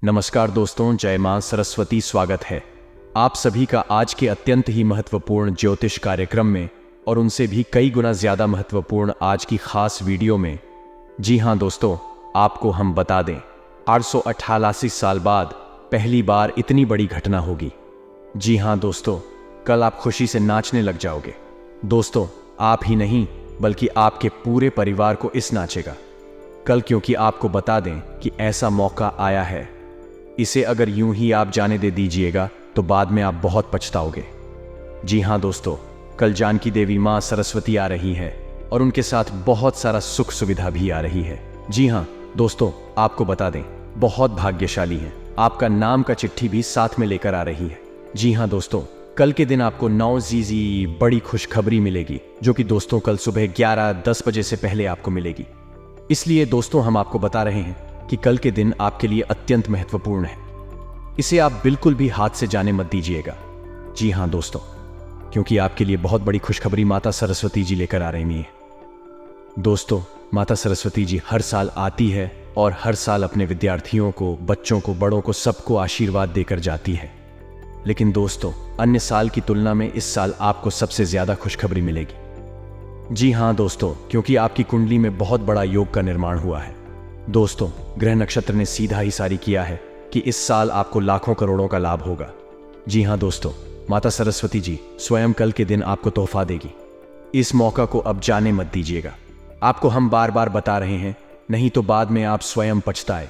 नमस्कार दोस्तों, जय मां सरस्वती। स्वागत है आप सभी का आज के अत्यंत ही महत्वपूर्ण ज्योतिष कार्यक्रम में और उनसे भी कई गुना ज्यादा महत्वपूर्ण आज की खास वीडियो में। जी हां दोस्तों, आपको हम बता दें 888 साल बाद पहली बार इतनी बड़ी घटना होगी। जी हां दोस्तों, कल आप खुशी से नाचने लग जाओगे। दोस्तों, आप ही नहीं बल्कि आपके पूरे परिवार को इस नाचेगा कल, क्योंकि आपको बता दें कि ऐसा मौका आया है। इसे अगर यूं ही आप जाने दे दीजिएगा तो बाद में आप बहुत पछताओगे। जी हां दोस्तों, कल जानकी देवी मां सरस्वती आ रही है और उनके साथ बहुत सारा सुख सुविधा भी आ रही है। जी हां दोस्तों, आपको बता दें बहुत भाग्यशाली हैं, आपका नाम का चिट्ठी भी साथ में लेकर आ रही है। जी हां दोस्तों, कल के दिन आपको 9 जी बड़ी खुशखबरी मिलेगी, जो कि दोस्तों कल सुबह 11:10 बजे से पहले आपको मिलेगी। इसलिए दोस्तों हम आपको बता रहे हैं कि कल के दिन आपके लिए अत्यंत महत्वपूर्ण है। इसे आप बिल्कुल भी हाथ से जाने मत दीजिएगा। जी हां दोस्तों, क्योंकि आपके लिए बहुत बड़ी खुशखबरी माता सरस्वती जी लेकर आ रही है। दोस्तों, माता सरस्वती जी हर साल आती है और हर साल अपने विद्यार्थियों को, बच्चों को, बड़ों को, सबको आशीर्वाद देकर जाती है। लेकिन दोस्तों, अन्य साल की तुलना में इस साल आपको सबसे ज्यादा खुशखबरी मिलेगी। जी हां दोस्तों, क्योंकि आपकी कुंडली में बहुत बड़ा योग का निर्माण हुआ है। दोस्तों, ग्रह नक्षत्र ने सीधा ही सारी किया है कि इस साल आपको लाखों करोड़ों का लाभ होगा। जी हां दोस्तों, माता सरस्वती जी स्वयं कल के दिन आपको तोहफा देगी। इस मौका को अब जाने मत दीजिएगा। आपको हम बार बार बता रहे हैं, नहीं तो बाद में आप स्वयं पछताए।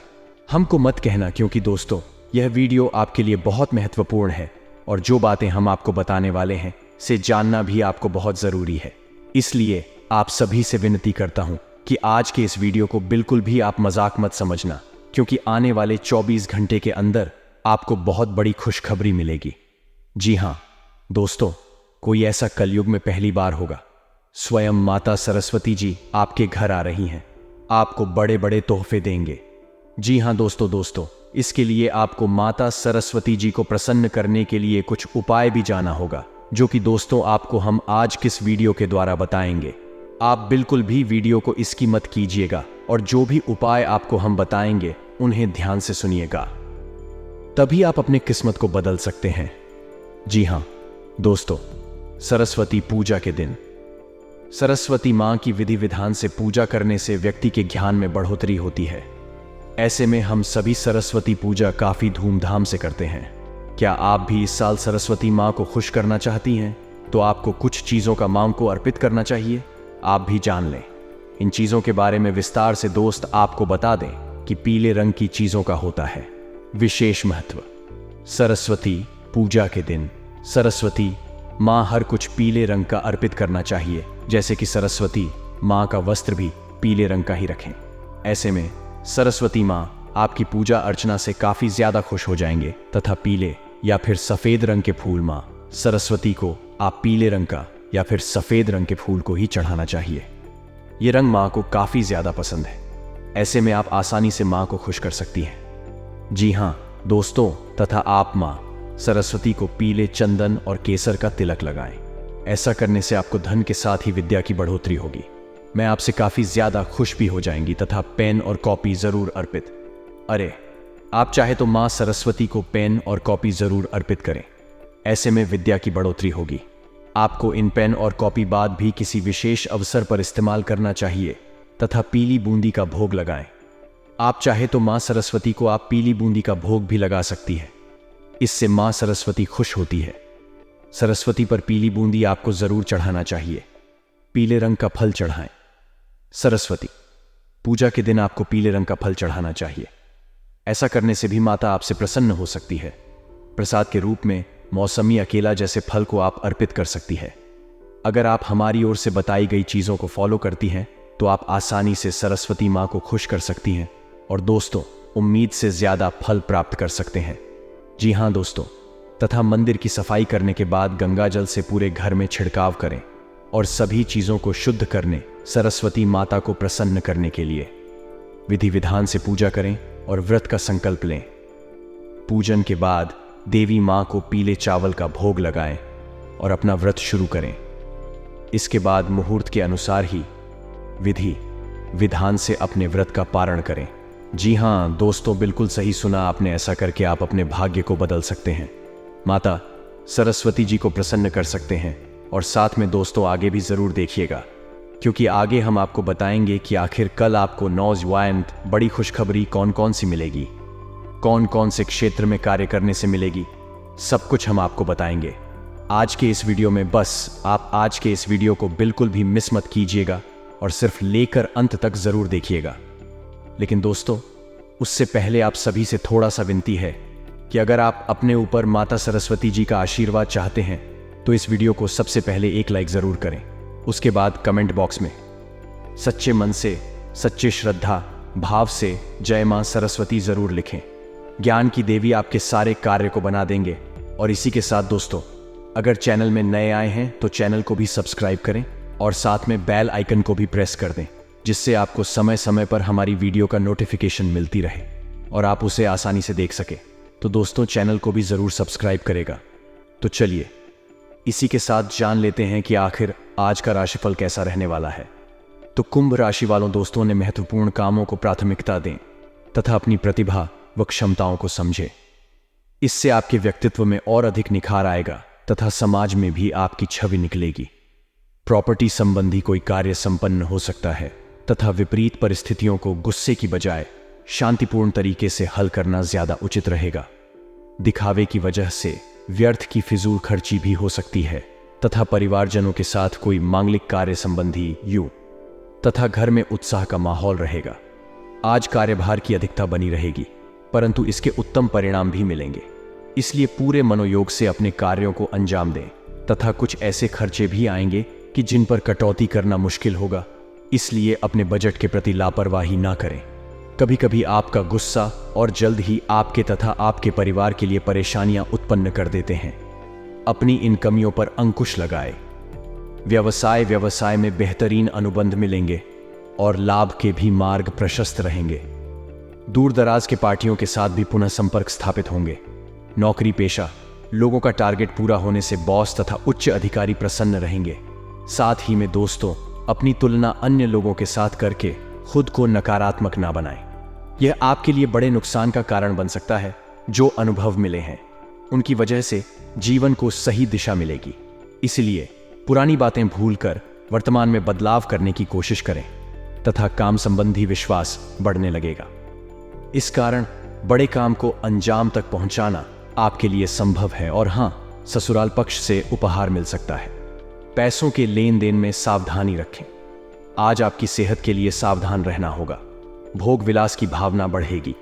हमको मत कहना, क्योंकि दोस्तों यह वीडियो आपके लिए बहुत महत्वपूर्ण है और जो बातें हम आपको बताने वाले हैं से जानना भी आपको बहुत जरूरी है। इसलिए आप सभी से विनती करता हूं कि आज के इस वीडियो को बिल्कुल भी आप मजाक मत समझना, क्योंकि आने वाले 24 घंटे के अंदर आपको बहुत बड़ी खुशखबरी मिलेगी। जी हां दोस्तों, कोई ऐसा कलयुग में पहली बार होगा। स्वयं माता सरस्वती जी आपके घर आ रही हैं, आपको बड़े बड़े तोहफे देंगे। जी हां दोस्तों, इसके लिए आपको माता सरस्वती जी को प्रसन्न करने के लिए कुछ उपाय भी जाना होगा, जो कि दोस्तों आपको हम आज किस वीडियो के द्वारा बताएंगे। आप बिल्कुल भी वीडियो को इसकी मत कीजिएगा और जो भी उपाय आपको हम बताएंगे उन्हें ध्यान से सुनिएगा, तभी आप अपने किस्मत को बदल सकते हैं। जी हां दोस्तों, सरस्वती पूजा के दिन सरस्वती मां की विधि विधान से पूजा करने से व्यक्ति के ज्ञान में बढ़ोतरी होती है। ऐसे में हम सभी सरस्वती पूजा काफी धूमधाम से करते हैं। क्या आप भी इस साल सरस्वती मां को खुश करना चाहती हैं? तो आपको कुछ चीजों का मां को अर्पित करना चाहिए। आप भी जान लें इन चीजों के बारे में विस्तार से। दोस्त, आपको बता दें कि पीले रंग की चीजों का होता है विशेष महत्व। सरस्वती पूजा के दिन सरस्वती मां हर कुछ पीले रंग का अर्पित करना चाहिए, जैसे कि सरस्वती मां का वस्त्र भी पीले रंग का ही रखें। ऐसे में सरस्वती मां आपकी पूजा अर्चना से काफी ज्यादा खुश हो जाएंगे तथा पीले या फिर सफेद रंग के फूल मां सरस्वती को आप पीले रंग का या फिर सफेद रंग के फूल को ही चढ़ाना चाहिए। ये रंग मां को काफी ज्यादा पसंद है। ऐसे में आप आसानी से मां को खुश कर सकती हैं। जी हां दोस्तों, तथा आप मां सरस्वती को पीले चंदन और केसर का तिलक लगाएं। ऐसा करने से आपको धन के साथ ही विद्या की बढ़ोतरी होगी। मैं आपसे काफी ज्यादा खुश भी हो जाएंगी तथा पेन और कॉपी जरूर अर्पित। अरे, आप चाहे तो मां सरस्वती को पेन और कॉपी जरूर अर्पित करें। ऐसे में विद्या की बढ़ोतरी होगी। आपको इन पेन और कॉपी बाद भी किसी विशेष अवसर पर इस्तेमाल करना चाहिए तथा पीली बूंदी का भोग लगाएं। आप चाहे तो मां सरस्वती को आप पीली बूंदी का भोग भी लगा सकती है। इससे मां सरस्वती खुश होती है। सरस्वती पर पीली बूंदी आपको जरूर चढ़ाना चाहिए। पीले रंग का फल चढ़ाएं। सरस्वती पूजा के दिन आपको पीले रंग का फल चढ़ाना चाहिए। ऐसा करने से भी माता आपसे प्रसन्न हो सकती है। प्रसाद के रूप में मौसमी अकेला जैसे फल को आप अर्पित कर सकती है। अगर आप हमारी ओर से बताई गई चीजों को फॉलो करती हैं तो आप आसानी से सरस्वती मां को खुश कर सकती हैं और दोस्तों उम्मीद से ज्यादा फल प्राप्त कर सकते हैं। जी हां दोस्तों, तथा मंदिर की सफाई करने के बाद गंगा जल से पूरे घर में छिड़काव करें और सभी चीजों को शुद्ध करने सरस्वती माता को प्रसन्न करने के लिए विधि विधान से पूजा करें और व्रत का संकल्प लें। पूजन के बाद देवी मां को पीले चावल का भोग लगाएं और अपना व्रत शुरू करें। इसके बाद मुहूर्त के अनुसार ही विधि विधान से अपने व्रत का पारण करें। जी हाँ दोस्तों, बिल्कुल सही सुना आपने। ऐसा करके आप अपने भाग्य को बदल सकते हैं, माता सरस्वती जी को प्रसन्न कर सकते हैं। और साथ में दोस्तों आगे भी ज़रूर देखिएगा, क्योंकि आगे हम आपको बताएंगे कि आखिर कल आपको नौजवान बड़ी खुशखबरी कौन कौन सी मिलेगी, कौन कौन से क्षेत्र में कार्य करने से मिलेगी, सब कुछ हम आपको बताएंगे आज के इस वीडियो में। बस आप आज के इस वीडियो को बिल्कुल भी मिस मत कीजिएगा और सिर्फ लेकर अंत तक ज़रूर देखिएगा। लेकिन दोस्तों उससे पहले आप सभी से थोड़ा सा विनती है कि अगर आप अपने ऊपर माता सरस्वती जी का आशीर्वाद चाहते हैं तो इस वीडियो को सबसे पहले एक लाइक ज़रूर करें। उसके बाद कमेंट बॉक्स में सच्चे मन से, सच्चे श्रद्धा भाव से जय मां सरस्वती ज़रूर लिखें। ज्ञान की देवी आपके सारे कार्य को बना देंगे। और इसी के साथ दोस्तों अगर चैनल में नए आए हैं तो चैनल को भी सब्सक्राइब करें और साथ में बेल आइकन को भी प्रेस कर दें, जिससे आपको समय समय पर हमारी वीडियो का नोटिफिकेशन मिलती रहे और आप उसे आसानी से देख सके। तो दोस्तों चैनल को भी ज़रूर सब्सक्राइब करेगा। तो चलिए इसी के साथ जान लेते हैं कि आखिर आज का राशिफल कैसा रहने वाला है। तो कुंभ राशि वालों दोस्तों ने महत्वपूर्ण कामों को प्राथमिकता दें तथा अपनी प्रतिभा व क्षमताओं को समझें। इससे आपके व्यक्तित्व में और अधिक निखार आएगा तथा समाज में भी आपकी छवि निकलेगी। प्रॉपर्टी संबंधी कोई कार्य संपन्न हो सकता है तथा विपरीत परिस्थितियों को गुस्से की बजाय शांतिपूर्ण तरीके से हल करना ज्यादा उचित रहेगा। दिखावे की वजह से व्यर्थ की फिजूल खर्ची भी हो सकती है तथा परिवारजनों के साथ कोई मांगलिक कार्य संबंधी तथा घर में उत्साह का माहौल रहेगा। आज कार्यभार की अधिकता बनी रहेगी, परंतु इसके उत्तम परिणाम भी मिलेंगे। इसलिए पूरे मनोयोग से अपने कार्यों को अंजाम दें तथा कुछ ऐसे खर्चे भी आएंगे कि जिन पर कटौती करना मुश्किल होगा। इसलिए अपने बजट के प्रति लापरवाही ना करें। कभी कभी आपका गुस्सा और जल्द ही आपके तथा आपके परिवार के लिए परेशानियां उत्पन्न कर देते हैं। अपनी इन कमियों पर अंकुश लगाएं। व्यवसाय में बेहतरीन अनुबंध मिलेंगे और लाभ के भी मार्ग प्रशस्त रहेंगे। दूर दराज के पार्टियों के साथ भी पुनः संपर्क स्थापित होंगे। नौकरी पेशा लोगों का टारगेट पूरा होने से बॉस तथा उच्च अधिकारी प्रसन्न रहेंगे। साथ ही में दोस्तों अपनी तुलना अन्य लोगों के साथ करके खुद को नकारात्मक ना बनाएं। यह आपके लिए बड़े नुकसान का कारण बन सकता है। जो अनुभव मिले हैं उनकी वजह से जीवन को सही दिशा मिलेगी। इसलिए पुरानी बातें भूलकर वर्तमान में बदलाव करने की कोशिश करें तथा काम संबंधी विश्वास बढ़ने लगेगा। इस कारण बड़े काम को अंजाम तक पहुंचाना आपके लिए संभव है। और हां, ससुराल पक्ष से उपहार मिल सकता है। पैसों के लेन देन में सावधानी रखें। आज आपकी सेहत के लिए सावधान रहना होगा। भोग विलास की भावना बढ़ेगी।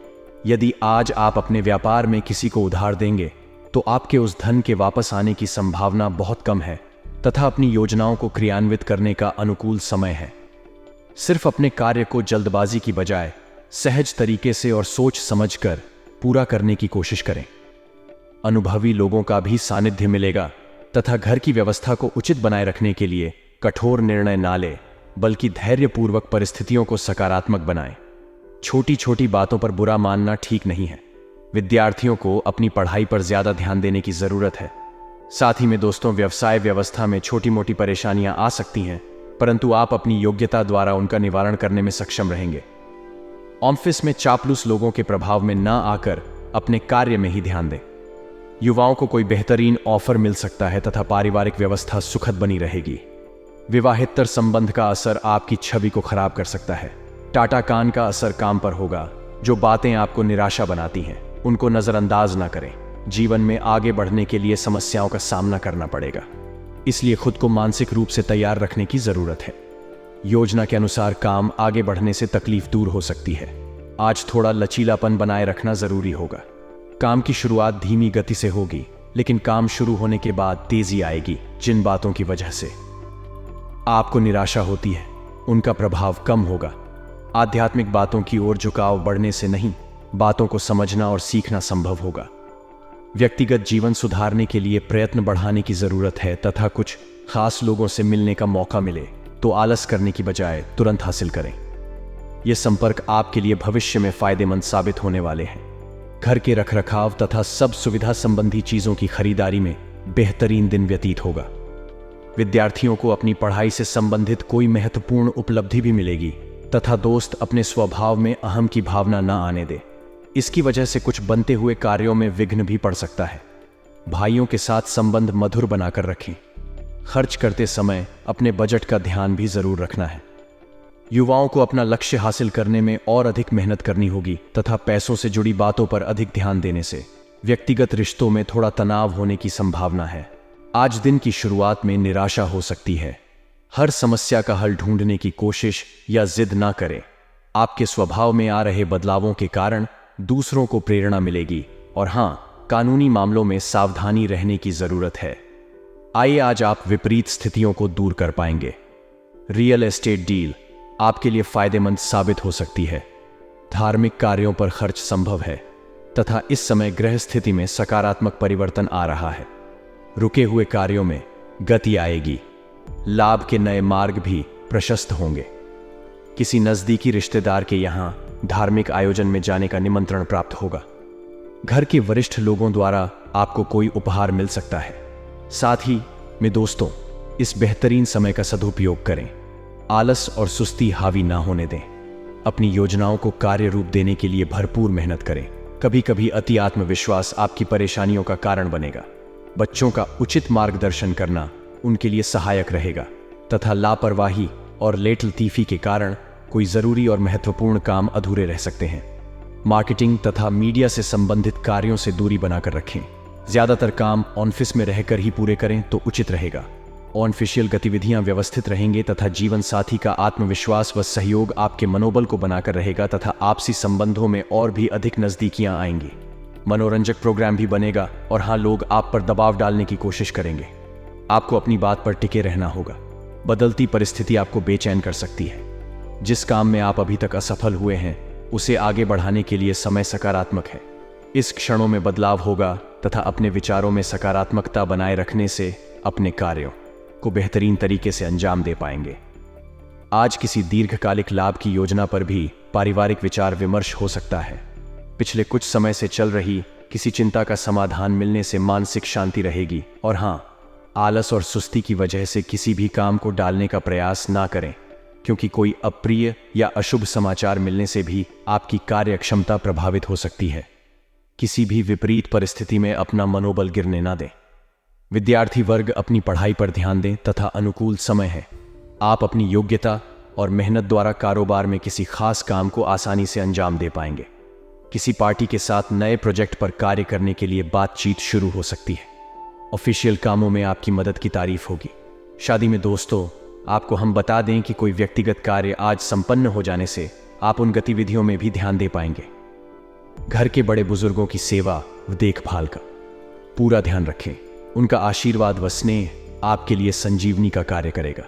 यदि आज आप अपने व्यापार में किसी को उधार देंगे तो आपके उस धन के वापस आने की संभावना बहुत कम है तथा अपनी योजनाओं को क्रियान्वित करने का अनुकूल समय है। सिर्फ अपने कार्य को जल्दबाजी की बजाय सहज तरीके से और सोच समझकर पूरा करने की कोशिश करें। अनुभवी लोगों का भी सानिध्य मिलेगा तथा घर की व्यवस्था को उचित बनाए रखने के लिए कठोर निर्णय ना ले, बल्कि धैर्यपूर्वक परिस्थितियों को सकारात्मक बनाएं। छोटी छोटी बातों पर बुरा मानना ठीक नहीं है। विद्यार्थियों को अपनी पढ़ाई पर ज्यादा ध्यान देने की जरूरत है। साथ ही में दोस्तों व्यवसाय व्यवस्था में छोटी मोटी परेशानियां आ सकती हैं, परंतु आप अपनी योग्यता द्वारा उनका निवारण करने में सक्षम रहेंगे। ऑफिस में चापलूस लोगों के प्रभाव में ना आकर अपने कार्य में ही ध्यान दें। युवाओं को कोई बेहतरीन ऑफर मिल सकता है तथा पारिवारिक व्यवस्था सुखद बनी रहेगी। विवाहेतर संबंध का असर आपकी छवि को खराब कर सकता है। टाटा कान का असर काम पर होगा। जो बातें आपको निराशा बनाती हैं उनको नजरअंदाज ना करें। जीवन में आगे बढ़ने के लिए समस्याओं का सामना करना पड़ेगा, इसलिए खुद को मानसिक रूप से तैयार रखने की जरूरत है। योजना के अनुसार काम आगे बढ़ने से तकलीफ दूर हो सकती है। आज थोड़ा लचीलापन बनाए रखना जरूरी होगा। काम की शुरुआत धीमी गति से होगी, लेकिन काम शुरू होने के बाद तेजी आएगी। जिन बातों की वजह से आपको निराशा होती है उनका प्रभाव कम होगा। आध्यात्मिक बातों की ओर झुकाव बढ़ने से नहीं, बातों को समझना और सीखना संभव होगा। व्यक्तिगत जीवन सुधारने के लिए प्रयत्न बढ़ाने की जरूरत है तथा कुछ खास लोगों से मिलने का मौका मिले तो आलस करने की बजाय तुरंत हासिल करें। ये संपर्क आपके लिए भविष्य में फायदेमंद साबित होने वाले हैं। घर के रखरखाव तथा सब सुविधा संबंधी चीजों की खरीदारी में बेहतरीन दिन व्यतीत होगा। विद्यार्थियों को अपनी पढ़ाई से संबंधित कोई महत्वपूर्ण उपलब्धि भी मिलेगी। तथा दोस्त अपने स्वभाव में अहम की भावना न आने दे। इसकी वजह से कुछ बनते हुए कार्यों में विघ्न भी पड़ सकता है। भाइयों के साथ संबंध मधुर बनाकर रखें। खर्च करते समय अपने बजट का ध्यान भी जरूर रखना है। युवाओं को अपना लक्ष्य हासिल करने में और अधिक मेहनत करनी होगी तथा पैसों से जुड़ी बातों पर अधिक ध्यान देने से व्यक्तिगत रिश्तों में थोड़ा तनाव होने की संभावना है। आज दिन की शुरुआत में निराशा हो सकती है। हर समस्या का हल ढूंढने की कोशिश या जिद ना करें। आपके स्वभाव में आ रहे बदलावों के कारण दूसरों को प्रेरणा मिलेगी और हाँ, कानूनी मामलों में सावधानी रहने की जरूरत है। आइए आज आप विपरीत स्थितियों को दूर कर पाएंगे। रियल एस्टेट डील आपके लिए फायदेमंद साबित हो सकती है। धार्मिक कार्यों पर खर्च संभव है तथा इस समय ग्रह स्थिति में सकारात्मक परिवर्तन आ रहा है। रुके हुए कार्यों में गति आएगी। लाभ के नए मार्ग भी प्रशस्त होंगे। किसी नजदीकी रिश्तेदार के यहां धार्मिक आयोजन में जाने का निमंत्रण प्राप्त होगा। घर के वरिष्ठ लोगों द्वारा आपको कोई उपहार मिल सकता है। साथ ही में दोस्तों, इस बेहतरीन समय का सदुपयोग करें। आलस और सुस्ती हावी ना होने दें। अपनी योजनाओं को कार्य रूप देने के लिए भरपूर मेहनत करें। कभी कभी अति आत्मविश्वास आपकी परेशानियों का कारण बनेगा। बच्चों का उचित मार्गदर्शन करना उनके लिए सहायक रहेगा तथा लापरवाही और लेटलतीफी के कारण कोई जरूरी और महत्वपूर्ण काम अधूरे रह सकते हैं। मार्केटिंग तथा मीडिया से संबंधित कार्यों से दूरी बनाकर रखें। ज्यादातर काम ऑफिस में रहकर ही पूरे करें तो उचित रहेगा। ऑफिशियल गतिविधियां व्यवस्थित रहेंगे तथा जीवन साथी का आत्मविश्वास व सहयोग आपके मनोबल को बनाकर रहेगा तथा आपसी संबंधों में और भी अधिक नजदीकियां आएंगी। मनोरंजक प्रोग्राम भी बनेगा और हाँ, लोग आप पर दबाव डालने की कोशिश करेंगे। आपको अपनी बात पर टिके रहना होगा। बदलती परिस्थिति आपको बेचैन कर सकती है। जिस काम में आप अभी तक असफल हुए हैं उसे आगे बढ़ाने के लिए समय सकारात्मक है। इस क्षणों में बदलाव होगा तथा अपने विचारों में सकारात्मकता बनाए रखने से अपने कार्यों को बेहतरीन तरीके से अंजाम दे पाएंगे। आज किसी दीर्घकालिक लाभ की योजना पर भी पारिवारिक विचार विमर्श हो सकता है। पिछले कुछ समय से चल रही किसी चिंता का समाधान मिलने से मानसिक शांति रहेगी और हाँ, आलस और सुस्ती की वजह से किसी भी काम को डालने का प्रयास ना करें, क्योंकि कोई अप्रिय या अशुभ समाचार मिलने से भी आपकी कार्य क्षमता प्रभावित हो सकती है। किसी भी विपरीत परिस्थिति में अपना मनोबल गिरने ना दें। विद्यार्थी वर्ग अपनी पढ़ाई पर ध्यान दें तथा अनुकूल समय है। आप अपनी योग्यता और मेहनत द्वारा कारोबार में किसी खास काम को आसानी से अंजाम दे पाएंगे। किसी पार्टी के साथ नए प्रोजेक्ट पर कार्य करने के लिए बातचीत शुरू हो सकती है। ऑफिशियल कामों में आपकी मदद की तारीफ होगी। शादी में दोस्तों, आपको हम बता दें कि कोई व्यक्तिगत कार्य आज संपन्न हो जाने से आप उन गतिविधियों में भी ध्यान दे पाएंगे। घर के बड़े बुजुर्गों की सेवा व देखभाल का पूरा ध्यान रखें। उनका आशीर्वाद व स्नेह आपके लिए संजीवनी का कार्य करेगा।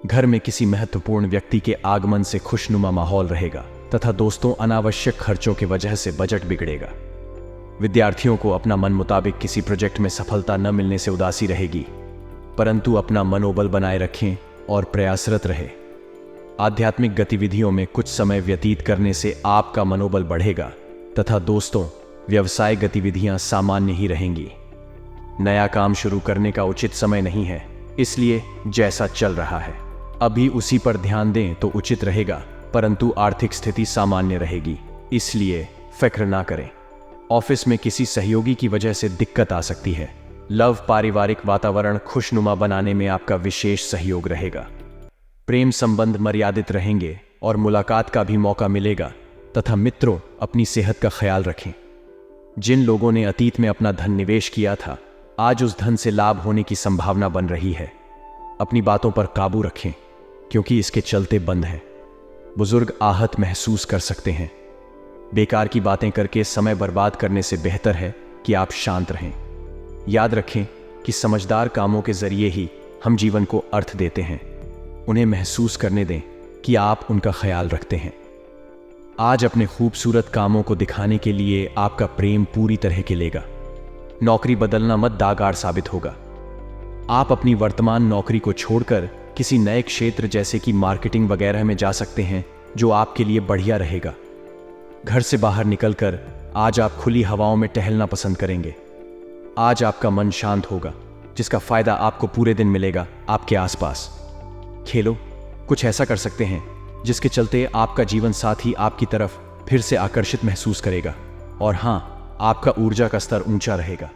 घर में किसी महत्वपूर्ण व्यक्ति के आगमन से खुशनुमा माहौल रहेगा तथा दोस्तों, अनावश्यक खर्चों की वजह से बजट बिगड़ेगा। विद्यार्थियों को अपना मन मुताबिक किसी प्रोजेक्ट में सफलता न मिलने से उदासी रहेगी, परंतु अपना मनोबल बनाए रखें और प्रयासरत रहे। आध्यात्मिक गतिविधियों में कुछ समय व्यतीत करने से आपका मनोबल बढ़ेगा तथा दोस्तों, व्यवसाय गतिविधियां सामान्य ही रहेंगी। नया काम शुरू करने का उचित समय नहीं है, इसलिए जैसा चल रहा है अभी उसी पर ध्यान दें तो उचित रहेगा, परंतु आर्थिक स्थिति सामान्य रहेगी, इसलिए फिक्र ना करें। ऑफिस में किसी सहयोगी की वजह से दिक्कत आ सकती है। लव पारिवारिक वातावरण खुशनुमा बनाने में आपका विशेष सहयोग रहेगा। प्रेम संबंध मर्यादित रहेंगे और मुलाकात का भी मौका मिलेगा तथा मित्रों, अपनी सेहत का ख्याल रखें। जिन लोगों ने अतीत में अपना धन निवेश किया था, आज उस धन से लाभ होने की संभावना बन रही है। अपनी बातों पर काबू रखें, क्योंकि इसके चलते बंद है। बुजुर्ग आहत महसूस कर सकते हैं। बेकार की बातें करके समय बर्बाद करने से बेहतर है कि आप शांत रहें। याद रखें कि समझदार कामों के जरिए ही हम जीवन को अर्थ देते हैं। उन्हें महसूस करने दें कि आप उनका ख्याल रखते हैं। आज अपने खूबसूरत कामों को दिखाने के लिए आपका प्रेम पूरी तरह खिलेगा। नौकरी बदलना मत दागार साबित होगा। आप अपनी वर्तमान नौकरी को छोड़कर किसी नए क्षेत्र जैसे कि मार्केटिंग वगैरह में जा सकते हैं, जो आपके लिए बढ़िया रहेगा। घर से बाहर निकलकर आज आप खुली हवाओं में टहलना पसंद करेंगे। आज आपका मन शांत होगा, जिसका फायदा आपको पूरे दिन मिलेगा। आपके आसपास खेलो, कुछ ऐसा कर सकते हैं जिसके चलते आपका जीवन साथी आपकी तरफ फिर से आकर्षित महसूस करेगा और हाँ, आपका ऊर्जा का स्तर ऊंचा रहेगा।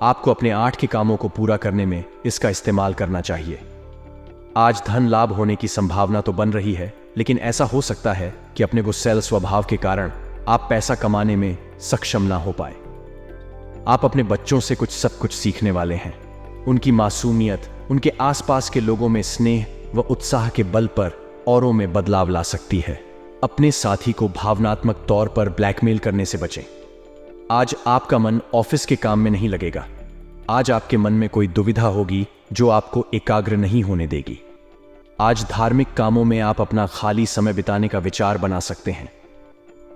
आपको अपने 8 के कामों को पूरा करने में इसका इस्तेमाल करना चाहिए। आज धन लाभ होने की संभावना तो बन रही है, लेकिन ऐसा हो सकता है कि अपने गुस्सैल स्वभाव के कारण आप पैसा कमाने में सक्षम ना हो पाए। आप अपने बच्चों से सब कुछ सीखने वाले हैं। उनकी मासूमियत उनके आसपास के लोगों में स्नेह व उत्साह के बल पर औरों में बदलाव ला सकती है। अपने साथी को भावनात्मक तौर पर ब्लैकमेल करने से बचें। आज आपका मन ऑफिस के काम में नहीं लगेगा। आज आपके मन में कोई दुविधा होगी जो आपको एकाग्र नहीं होने देगी। आज धार्मिक कामों में आप अपना खाली समय बिताने का विचार बना सकते हैं।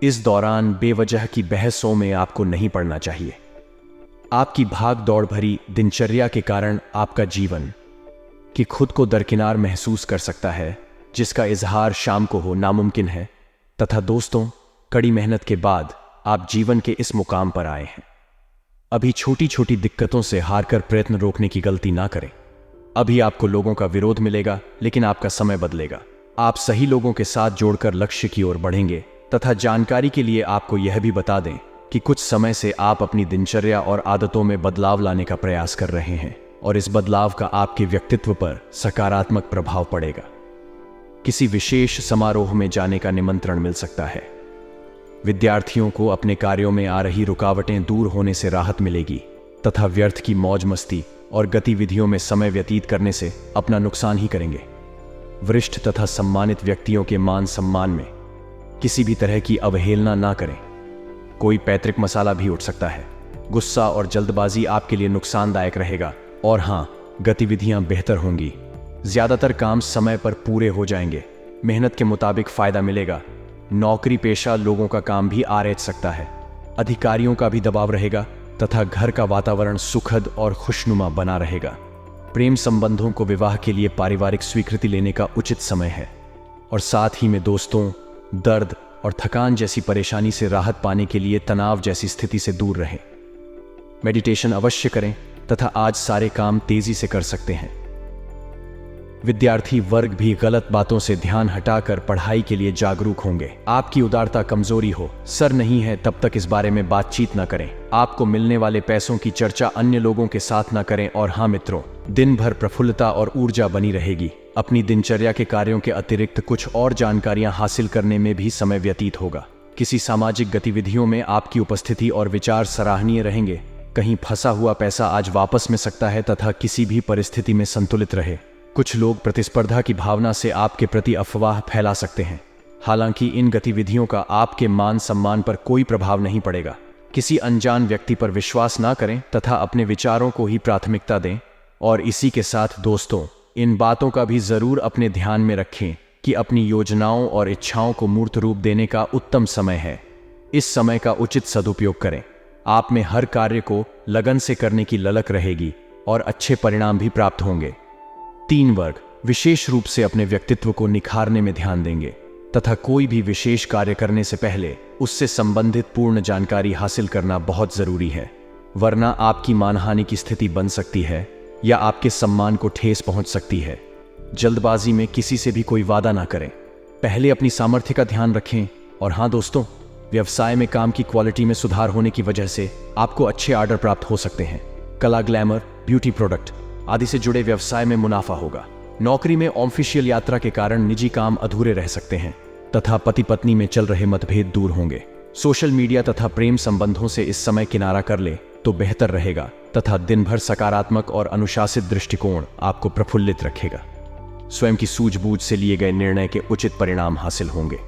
इस दौरान बेवजह की बहसों में आपको नहीं पड़ना चाहिए। आपकी भाग दौड़ भरी दिनचर्या के कारण आपका जीवन कि खुद को दरकिनार महसूस कर सकता है, जिसका इजहार शाम को हो नामुमकिन है। तथा दोस्तों, कड़ी मेहनत के बाद आप जीवन के इस मुकाम पर आए हैं। अभी छोटी छोटी दिक्कतों से हारकर प्रयत्न रोकने की गलती ना करें। अभी आपको लोगों का विरोध मिलेगा, लेकिन आपका समय बदलेगा। आप सही लोगों के साथ जोड़कर लक्ष्य की ओर बढ़ेंगे। तथा जानकारी के लिए आपको यह भी बता दें कि कुछ समय से आप अपनी दिनचर्या और आदतों में बदलाव लाने का प्रयास कर रहे हैं और इस बदलाव का आपके व्यक्तित्व पर सकारात्मक प्रभाव पड़ेगा। किसी विशेष समारोह में जाने का निमंत्रण मिल सकता है। विद्यार्थियों को अपने कार्यों में आ रही रुकावटें दूर होने से राहत मिलेगी तथा व्यर्थ की मौज मस्ती और गतिविधियों में समय व्यतीत करने से अपना नुकसान ही करेंगे। वरिष्ठ तथा सम्मानित व्यक्तियों के मान सम्मान में किसी भी तरह की अवहेलना ना करें। कोई पैतृक मसाला भी उठ सकता है। गुस्सा और जल्दबाजी आपके लिए नुकसानदायक रहेगा और हाँ, गतिविधियां बेहतर होंगी। ज्यादातर काम समय पर पूरे हो जाएंगे। मेहनत के मुताबिक फायदा मिलेगा। नौकरी पेशा लोगों का काम भी आरेज सकता है। अधिकारियों का भी दबाव रहेगा तथा घर का वातावरण सुखद और खुशनुमा बना रहेगा। प्रेम संबंधों को विवाह के लिए पारिवारिक स्वीकृति लेने का उचित समय है और साथ ही में दोस्तों, दर्द और थकान जैसी परेशानी से राहत पाने के लिए तनाव जैसी स्थिति से दूर रहें। मेडिटेशन अवश्य करें तथा आज सारे काम तेजी से कर सकते हैं। विद्यार्थी वर्ग भी गलत बातों से ध्यान हटाकर पढ़ाई के लिए जागरूक होंगे। आपकी उदारता कमजोरी हो, सर नहीं है तब तक इस बारे में बातचीत न करें। आपको मिलने वाले पैसों की चर्चा अन्य लोगों के साथ न करें। और हाँ मित्रों, दिन भर प्रफुल्लता और ऊर्जा बनी रहेगी। अपनी दिनचर्या के कार्यों के अतिरिक्त कुछ और जानकारियां हासिल करने में भी समय व्यतीत होगा। किसी सामाजिक गतिविधियों में आपकी उपस्थिति और विचार सराहनीय रहेंगे। कहीं फंसा हुआ पैसा आज वापस मिल सकता है तथा किसी भी परिस्थिति में संतुलित रहे। कुछ लोग प्रतिस्पर्धा की भावना से आपके प्रति अफवाह फैला सकते हैं। हालांकि इन गतिविधियों का आपके मान सम्मान पर कोई प्रभाव नहीं पड़ेगा। किसी अनजान व्यक्ति पर विश्वास ना करें तथा अपने विचारों को ही प्राथमिकता दें। और इसी के साथ दोस्तों, इन बातों का भी जरूर अपने ध्यान में रखें कि अपनी योजनाओं और इच्छाओं को मूर्त रूप देने का उत्तम समय है। इस समय का उचित सदुपयोग करें। आप में हर कार्य को लगन से करने की ललक रहेगी और अच्छे परिणाम भी प्राप्त होंगे। 3 वर्ग विशेष रूप से अपने व्यक्तित्व को निखारने में ध्यान देंगे तथा कोई भी विशेष कार्य करने से पहले उससे संबंधित पूर्ण जानकारी हासिल करना बहुत जरूरी है, वरना आपकी मानहानि की स्थिति बन सकती है या आपके सम्मान को ठेस पहुंच सकती है। जल्दबाजी में किसी से भी कोई वादा ना करें। पहले अपनी सामर्थ्य का ध्यान रखें। और हाँ दोस्तों, व्यवसाय में काम की क्वालिटी में सुधार होने की वजह से आपको अच्छे ऑर्डर प्राप्त हो सकते हैं। कला, ग्लैमर, ब्यूटी प्रोडक्ट आदि से जुड़े व्यवसाय में मुनाफा होगा। नौकरी में ऑफिशियल यात्रा के कारण निजी काम अधूरे रह सकते हैं तथा पति पत्नी में चल रहे मतभेद दूर होंगे। सोशल मीडिया तथा प्रेम संबंधों से इस समय किनारा कर ले तो बेहतर रहेगा तथा दिन भर सकारात्मक और अनुशासित दृष्टिकोण आपको प्रफुल्लित रखेगा। स्वयं की सूझबूझ से लिए गए निर्णय के उचित परिणाम हासिल होंगे।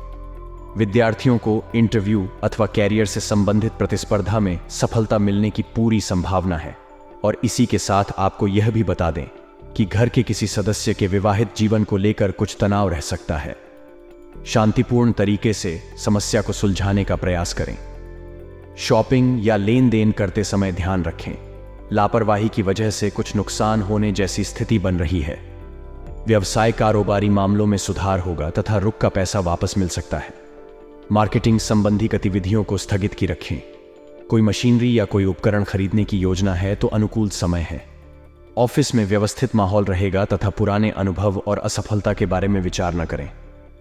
विद्यार्थियों को इंटरव्यू अथवा कैरियर से संबंधित प्रतिस्पर्धा में सफलता मिलने की पूरी संभावना है। और इसी के साथ आपको यह भी बता दें कि घर के किसी सदस्य के विवाहित जीवन को लेकर कुछ तनाव रह सकता है। शांतिपूर्ण तरीके से समस्या को सुलझाने का प्रयास करें। शॉपिंग या लेन देन करते समय ध्यान रखें। लापरवाही की वजह से कुछ नुकसान होने जैसी स्थिति बन रही है। व्यवसाय कारोबारी मामलों में सुधार होगा तथा रुक का पैसा वापस मिल सकता है। मार्केटिंग संबंधी गतिविधियों को स्थगित की रखें। कोई मशीनरी या कोई उपकरण खरीदने की योजना है तो अनुकूल समय है। ऑफिस में व्यवस्थित माहौल रहेगा तथा पुराने अनुभव और असफलता के बारे में विचार न करें।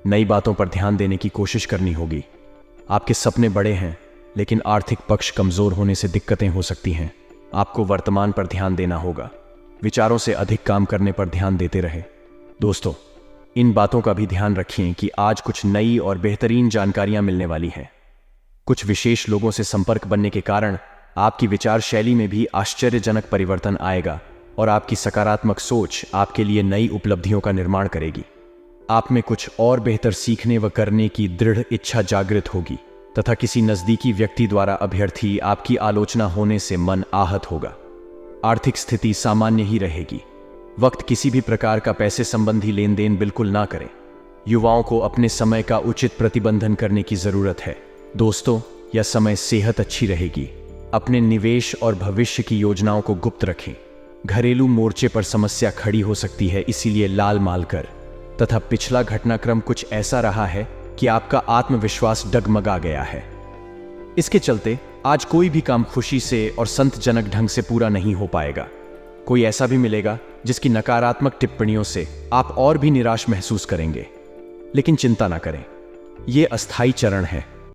नई बातों पर ध्यान देने की कोशिश करनी होगी। आपके सपने बड़े हैं, लेकिन आर्थिक पक्ष कमजोर होने से दिक्कतें हो सकती हैं। आपको वर्तमान पर ध्यान देना होगा, विचारों से अधिक काम करने पर ध्यान देते रहे। दोस्तों, इन बातों का भी ध्यान रखें कि आज कुछ नई और बेहतरीन जानकारियां मिलने वाली हैं। कुछ विशेष लोगों से संपर्क बनने के कारण आपकी विचार शैली में भी आश्चर्यजनक परिवर्तन आएगा और आपकी सकारात्मक सोच आपके लिए नई उपलब्धियों का निर्माण करेगी। आप में कुछ और बेहतर सीखने व करने की दृढ़ इच्छा जागृत होगी तथा किसी नजदीकी व्यक्ति द्वारा अभ्यर्थी आपकी आलोचना होने से मन आहत होगा। आर्थिक स्थिति सामान्य ही रहेगी। वक्त किसी भी प्रकार का पैसे संबंधी लेन देन बिल्कुल ना करें। युवाओं को अपने समय का उचित प्रतिबंधन करने की जरूरत है। दोस्तों, यह समय सेहत अच्छी रहेगी। अपने निवेश और भविष्य की योजनाओं को गुप्त रखें। घरेलू मोर्चे पर समस्या खड़ी हो सकती है, इसीलिए लाल माल कर। तथा पिछला घटनाक्रम कुछ ऐसा रहा है कि आपका आत्मविश्वास डगमगा गया है। इसके चलते आज कोई भी काम खुशी से और संतजनक ढंग से पूरा नहीं हो पाएगा। कोई ऐसा भी मिलेगा जिसकी नकारात्मक टिप्पणियों से आप और भी निराश महसूस करेंगे। लेकिन चिंता ना करें, यह अस्थायी चरण है।